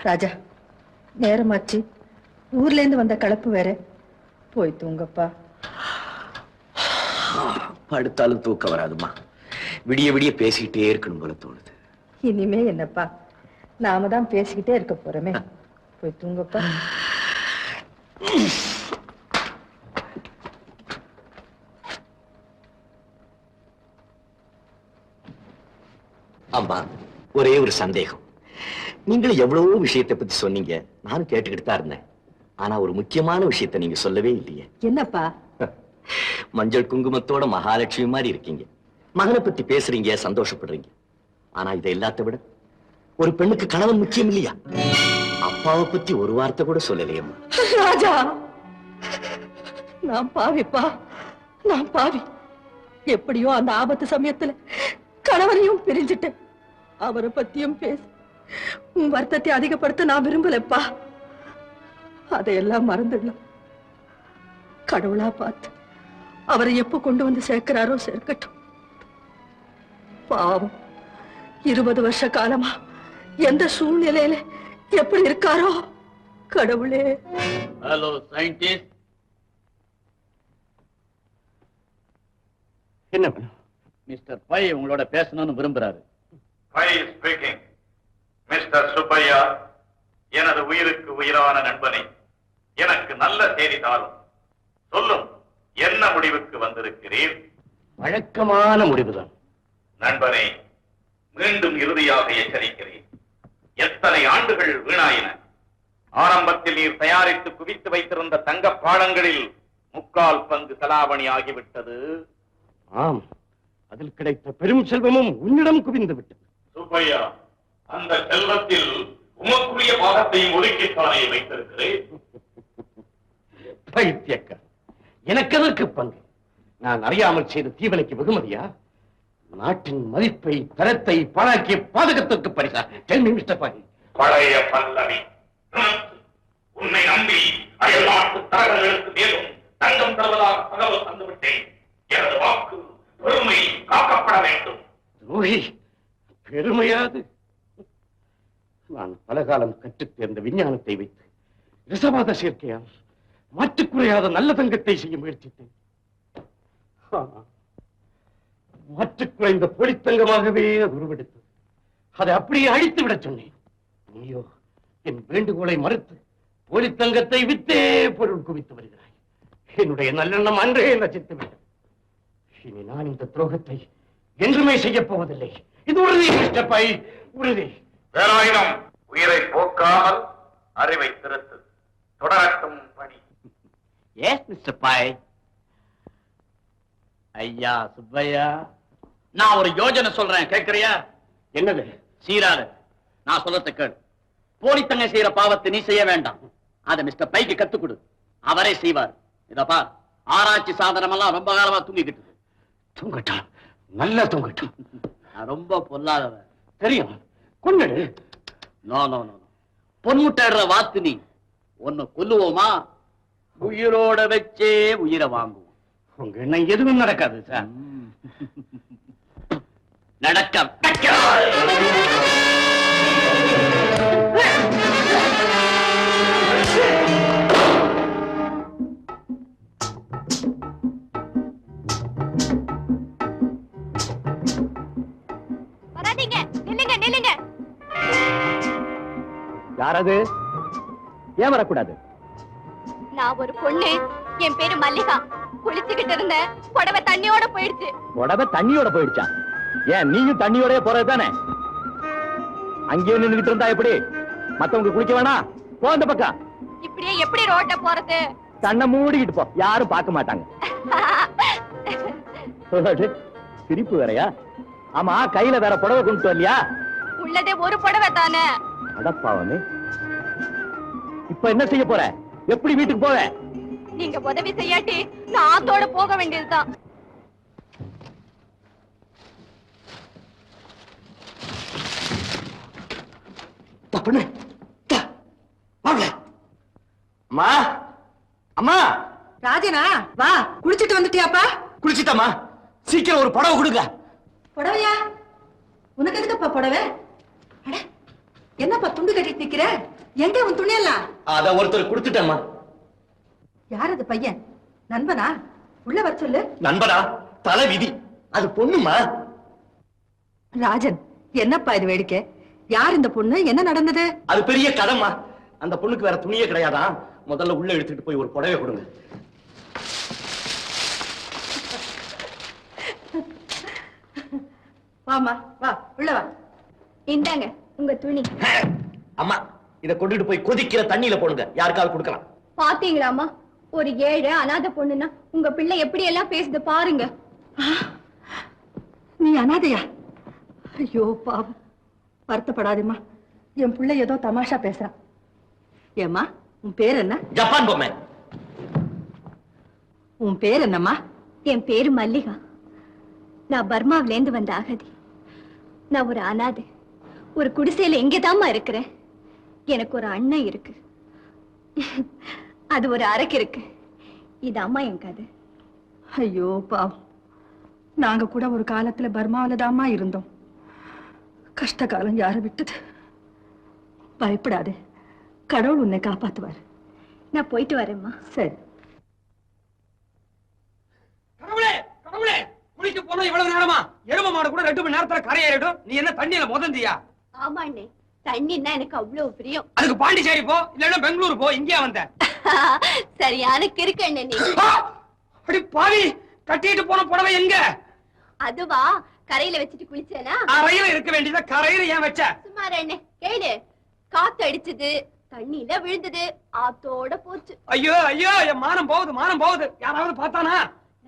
ராஜா, நேரமாச்சு. ஊர்ல இருந்து வந்த கலப்பு வேற. போய் தூங்கப்பா. படுத்தாலும் தூக்கம் வராதுமா. விடிய விடிய பேசிக்கிட்டே இருக்கணும் போல தோணுது. இனிமே என்னப்பா, நாம தான் பேசிக்கிட்டே இருக்க போறோமே. போய் தூங்கப்பா. ஆமா, ஒரே ஒரு சந்தேகம். நீங்களும் எவ்வளவோ விஷயத்தை பத்தி சொன்னீங்க, நானும் கேட்டுக்கிட்டு தான் இருந்தேன். ஆனா ஒரு முக்கியமான விஷயத்தை நீங்க சொல்லவே இல்லையே. என்னப்பா? மஞ்சள் குங்குமத்தோட மகாலட்சுமி மாதிரி இருக்கீங்க. மகனை பத்தி பேசுறீங்க, சந்தோஷப்படுறீங்க. ஆனா இதை எல்லாத்த விட ஒரு பெண்ணுக்கு கணவன் முக்கியம் இல்லையா? அப்பாவை பத்தி ஒரு வார்த்தை கூட சொல்லலையம்மா. ராஜா, நான் பாவிப்பா, நான் பாவி. எப்படியோ அந்த ஆபத்து சமயத்துல கணவனையும் பிரிஞ்சிட்டேன். அவரை பத்தியும் பேச உன் வருத்தத்தை அதிகப்படுத்த நான் விரும்பலப்பா. அதையெல்லாம் மறந்துடலாம். கடவுளா பார்த்து அவரை எப்ப கொண்டு வந்து சேர்க்கிறாரோ சேர்க்கட்டும். பாவம், 20 வருஷ காலமா எந்த சூழ்நிலையில எப்படி இருக்காரோ கடவுளே. Hello scientist. என்ன மிஸ்டர் பை உங்களோட பேசணும்னு விரும்புறாரு. பை ஸ்பீக்கிங். மிஸ்டர் சுப்பையா, எனது உயிருக்கு உயிரான நண்பனை, எனக்கு நல்ல செய்தி தாரும். சொல்லும், என்ன முடிவுக்கு வந்திருக்கிறீர்? வழக்கமான முடிவுதான். நண்பனே, மீண்டும் இறுதியாக எச்சரிக்கிறேன். எத்தனை ஆண்டுகள் வீணாயின. ஆரம்பத்தில் நீர் தயாரித்து குவித்து வைத்திருந்த தங்க பாடங்களில் 3/4 பங்கு செலாவணி ஆகிவிட்டது. ஆம், அதில் கிடைத்த பெரும் செல்வமும் உன்னிடம் குவிந்து விட்டது. சுப்பையா, அந்த செல்வத்தில் உமக்குரிய பாகத்தையும் ஒதுக்கித்தானே வைத்திருக்கிறேன். பைத்தியக்கார, எனக்கு எதற்கு பங்கு? நான் அறியாமல் செய்த தீவனைக்கு வெகுமதியா? நாட்டின் மதிப்பை, தரத்தை பாழாக்கிய பாதகத்திற்கு பரிசா? மிஸ்டர் பாய். பழைய பல்லவி. உன்னை நம்பி அயல்நாட்டு தரகர்களுக்கு மேலும் தங்கம் தருவதாக தகவல் தந்துவிட்டேன். எனது வாக்கு பெருமை காக்கப்பட வேண்டும். துரோகி, பெருமையாது? நான் பலகாலம் கற்றுத் தேர்ந்த விஞ்ஞானத்தை வைத்து ரிசவாத சேர்க்கையால் மாற்றுக்குறையாத நல்ல தங்கத்தை செய்ய முயற்சித்தேன். மாற்றுக்குறைந்த பொலித்தங்கமாகவே அது உருவெடுத்தது. அதை அப்படியே அழித்து விட சொன்னேன். நீயோ என் வேண்டுகோளை மறுத்து பொலித்தங்கத்தை வித்தே பொருள் குவித்து வருகிறாய். என்னுடைய நல்லெண்ணம் அன்றே நசித்து விட்டது. இனி நான் இந்த துரோகத்தை என்றுமே செய்யப் போவதில்லை. இது உறுதி மிஸ்டர் பை, உறுதி. வேலாயுதம், உயிரை போக்காமல் அறிவை திருத்து. தொடரட்டும் பணி. எஸ் மிஸ்டர் பாய். ஐயா சுப்பையா, நான் ஒரு யோஜனை சொல்றேன், கேட்கறியா? என்னது? சீராத. நான் சொல்லத்தை கேள். போலித்தங்க செய்யற பாவத்தை நீ செய்ய வேண்டாம். அதை மிஸ்டர் பைக்கு கத்துக் கொடு, அவரே செய்வார். இதப்பா, ஆராய்ச்சி சாதனம் எல்லாம் ரொம்ப காலமா தூங்கிக்கிட்டு. தூங்கட்டும், நல்லா தூங்கட்டும். ரொம்ப பொல்லாதவன் தெரியும். கொண்டு நோ நோ நோ. பொன்முட்டைடுற வாத்து நீ. உன்னை கொல்லுவோமா? உயிரோட வச்சே உயிரை வாங்குவோம். உங்க எண்ணம் எதுவும் நடக்காது சார். நடக்க வராதீங்க. நில்லுங்க நில்லுங்க. யாரது? ஏன் வரக்கூடாது? நான் ஒரு பொண்ணு. என் பேரு மல்லிகா. குளிச்சுக்கிட்டு இருந்த புடவை தண்ணியோட போயிடுச்சு. புடவை தண்ணியோட போயிடுச்சா? ஏன் நீயும் தண்ணியோட போறது தானே? அங்கேயே நின்றுகிட்டு இருந்தா எப்படி? மத்தவங்க குளிக்க வேணாம், போ அந்த பக்கம். இப்படியே எப்படி ரோட்ட போறது? கண்ணை மூடிக்கிட்டு போ, யாரும் பார்க்க மாட்டாங்க. சிரிப்பு வேறையா? ஆமா, கையில வேற புடவை கொண்டு வரலையா? உள்ளதே ஒரு புடவை தானே. அடப்பாவமே, இப்ப என்ன செய்ய போற? எப்படி வீட்டுக்கு போவ? நீங்க உதவி செய்யாட்டி நான் ஆத்தோட போக வேண்டியதுதான். அம்மா, அம்மா. ராஜனா, வா. குளிச்சிட்டு வந்துட்டியாப்பா? குளிச்சிட்டம்மா. சீக்கிரம் ஒரு புடவை கொடுங்க. புடவையா? உனக்கு எதுக்குப்பா புடவை? என்னப்பா துண்டு கட்டிட்டு நிக்கிற? எங்க உன் துணியெல்லாம்? அத ஒருத்தர் கொடுத்துட்டேம்மா. யார் அது பையன்? நண்பனா? உள்ள வர சொல்லு. நண்பரா? தலை விதி. அது பொண்ணுமா? ராஜன், என்னப்பா இது வேடிக்கை? யார் இந்த பொண்ணு? என்ன நடந்தது? அது பெரிய கதைமா. அந்த பொண்ணுக்கு வேற துணியே கிடையாதான். முதல்ல உள்ள எடுத்துட்டு போய் ஒரு புடவை கொடுங்க. வாமா, வா உள்ள வா. இந்தாங்க உங்க துணி. அம்மா, இத கொண்டுட்டு போய் கொதிக்கிற தண்ணியில போடுங்க. யாருக்காவது கொடுக்கலாம். பாத்தீங்களாமா, ஒரு ஏழை அனாதை பொண்ணுன்னா உங்க பிள்ளை எப்படி எல்லாம் பேசுது பாருங்க. நீ அனாதையா? ஐயோ பாவம், வருத்தப்படாதேம்மா. என் பிள்ளை ஏதோ தமாஷா பேசுறான். ஏம்மா, உன் பேர் என்ன? ஜப்பான் பொம்மை. உன் பேர் என்னம்மா? என் பேரு மல்லிகா. நான் பர்மாவிலேந்து வந்த அகதி. நான் ஒரு அனாதை. ஒரு குடிசையில எங்கேதாம்மா இருக்கிறேன். எனக்கு ஒரு அண்ணன் இருக்கு. அது ஒரு அறைக்கு இருக்கு. இது அம்மா என் கதை. ஐயோ பாவம், நாங்க கூட ஒரு காலத்துல பர்மாவில தாம்மா இருந்தோம். கஷ்ட காலம் யார விட்டது. பயப்படாதே, கடவுள் உன்னை காப்பாத்துவார். நான் போயிட்டு வரேம்மா. சரி. கடவுளே, கடவுளே, குளிக்க போனா இவ்வளவு நேரமா? எரும மாடு கூட 2 மணி நேரத்துல கரையேறிடும். நீ என்ன தண்ணியில முதந்தியா? ஆமா அண்ணே, தண்ணின்னா எனக்கு அவ்வளவு பிரியம். அதுக்கு பாண்டிச்சேரி போ, இல்லன்னா பெங்களூர் போ. இங்கே வந்த சரியான கிறுக்கு அண்ணே நீ. அடி பாவி, கட்டிட்டு போன புடவை எங்க? அதுவா, கரையில வச்சுட்டு குளிச்சேனா? அறையில இருக்க வேண்டியத கரையில ஏன் வச்ச? சுமார் அண்ணே, கேளு. காத்து அடிச்சது, தண்ணியில விழுந்தது, ஆத்தோட போச்சு. ஐயோ ஐயோ, என் மானம் போகுது, மானம் போகுது. யாராவது பார்த்தானா?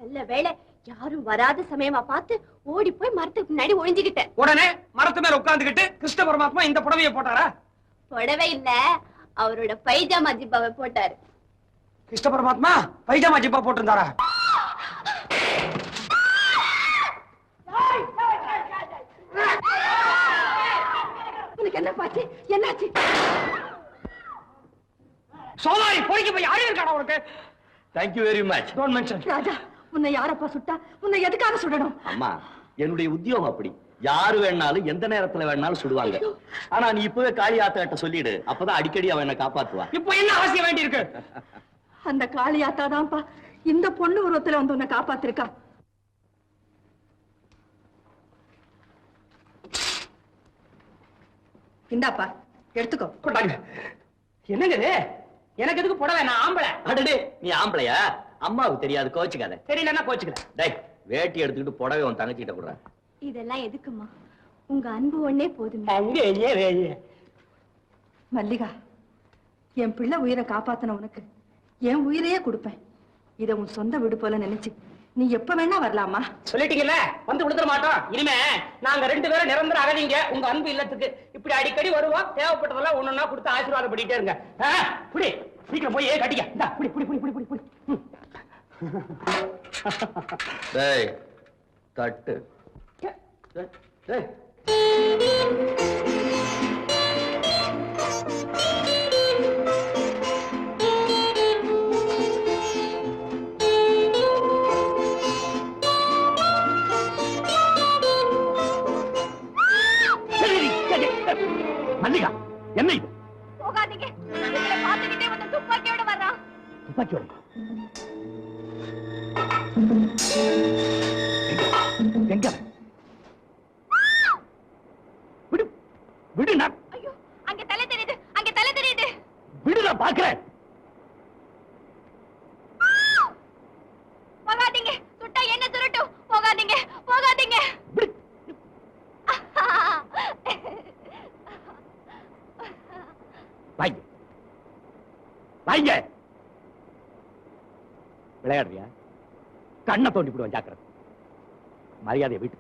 நல்ல வேளை, யாரும் வராத சமயமா பார்த்து ஓடி போய் மரத்துக்கு முன்னாடி ஒளிஞ்சுக்கிட்டேன். உடனே மரத்து மேல உட்கார்ந்துகிட்டு கிருஷ்ண பரமாத்மா இந்த புடவையை போட்டாரா? புடவை இல்ல, அவரோட பைஜாமா ஜிப்பாவை போட்டாரு. கிருஷ்ண பரமாத்மா பைஜாமா ஜிப்பா போட்டிருந்தாரா? உனக்கு என்ன பாச்சு? என்னாச்சு? சோதாரி பொறிக்கு போய் யாரும் இருக்காடா உனக்கு? Thank you very much. Don't mention. Raja, உன்னை யாரப்பா சுட்டா? உன்னை எதுக்காக சுடணும்? அம்மா, என்னுடைய உத்தியோகம் அப்படி. யாரு வேணாலும் எந்த நேரத்துல வேணாலும் சுடுவாங்க. ஆனா நீ இப்பவே காளியாத்தாட்ட சொல்லிடு. அப்பதான் அடிக்கடி அவன் என்ன காப்பாத்துவா. இப்போ என்ன அவசியம் வேண்டி இருக்கு? அந்த காளியாத்தாதான்ப்பா இந்த பொண்ணு உருவத்துல வந்து உன்னை காப்பாத்திருக்கா. இந்தாப்பா, எடுத்துக்கோ. கொண்டாங்க. என்னங்க இது? எனக்கு எதுக்கு புடவை? நான் ஆம்பளை. அடடே, நீ ஆம்பளையா? அம்மாவுக்கு தெரியாது, கோச்சுக்காத. தெரியலன்னா கோச்சுக்கிறேன். டேய், வேட்டி எடுத்துக்கிட்டு புடவை உன் தங்கச்சிட்ட கொடுற. இதெல்லாம் எதுக்குமா? உங்க அன்பு ஒண்ணே போதுமே. அங்கே மல்லிகா, என் பிள்ளை உயிரை காப்பாத்தின உனக்கு என் உயிரையே கொடுப்பேன். இதை உன் சொந்த வீடு போல நினைச்சு நீ எப்ப வேணா வரலாமா? சொல்லிட்டீங்கல்ல, வந்து விழுந்துட மாட்டோம். இனிமே நாங்க 2 பேரும் நிரந்தர அகதிங்க உங்க அன்பு இல்லத்துக்கு. இப்படி அடிக்கடி வருவோம். தேவைப்பட்டதெல்லாம் ஒன்னொன்னா கொடுத்து ஆசீர்வாதம் பண்ணிட்டே இருங்க. புடி, சீக்கிரம் போய் கட்டிக்க. இந்தா, புடி புடி புடி புடி புடி புடி. டேய், தட்டு. டேய். மல்லிகா, என்ன இது? போகாதீங்க, உங்களை பார்த்துக்கிட்டே வந்து துப்பாக்கியோட வர்றான். துப்பாக்கியோட? எங்க? விடு, விடு. ஐயோ, அங்க தலை தெரியுது, அங்க தலை தெரியுது. விடு, நான் பாக்குறேன். போகாதீங்க, சுட்டா என்ன சுரட்டும். போகாதீங்க, போகாதீங்க. விடு. வாங்க, வாங்க. விளையாடுறியா? கண்ணை தோண்டி விடுவேன், ஜாக்கிரதை. மரியாதையை வீட்டு